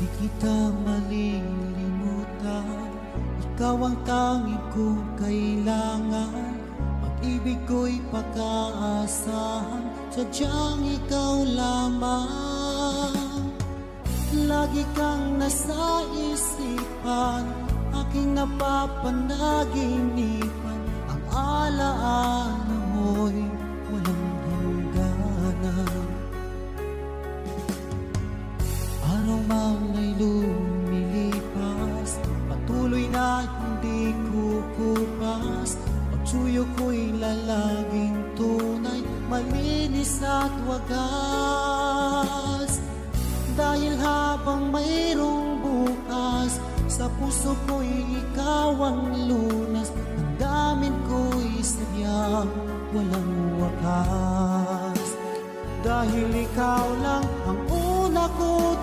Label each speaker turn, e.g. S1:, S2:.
S1: Di kita malilimutan, ikaw ang tanging kong kailangan. Pag-ibig ko'y pag-aasahan, sadyang ikaw lamang. Lagi kang nasa isipan, aking napapanaginipan. Ang alaala mo'y walang hangganan. Araw man ay lumilipas, patuloy na hindi kukupas. Pagsuyo ko'y lalaging tunay, malinis at wagas. Dahil habang mayroong bukas, sa puso ko'y ikaw ang lunas. Ang damin ko'y sadyang walang wakas. Dahil ikaw lang ang una ko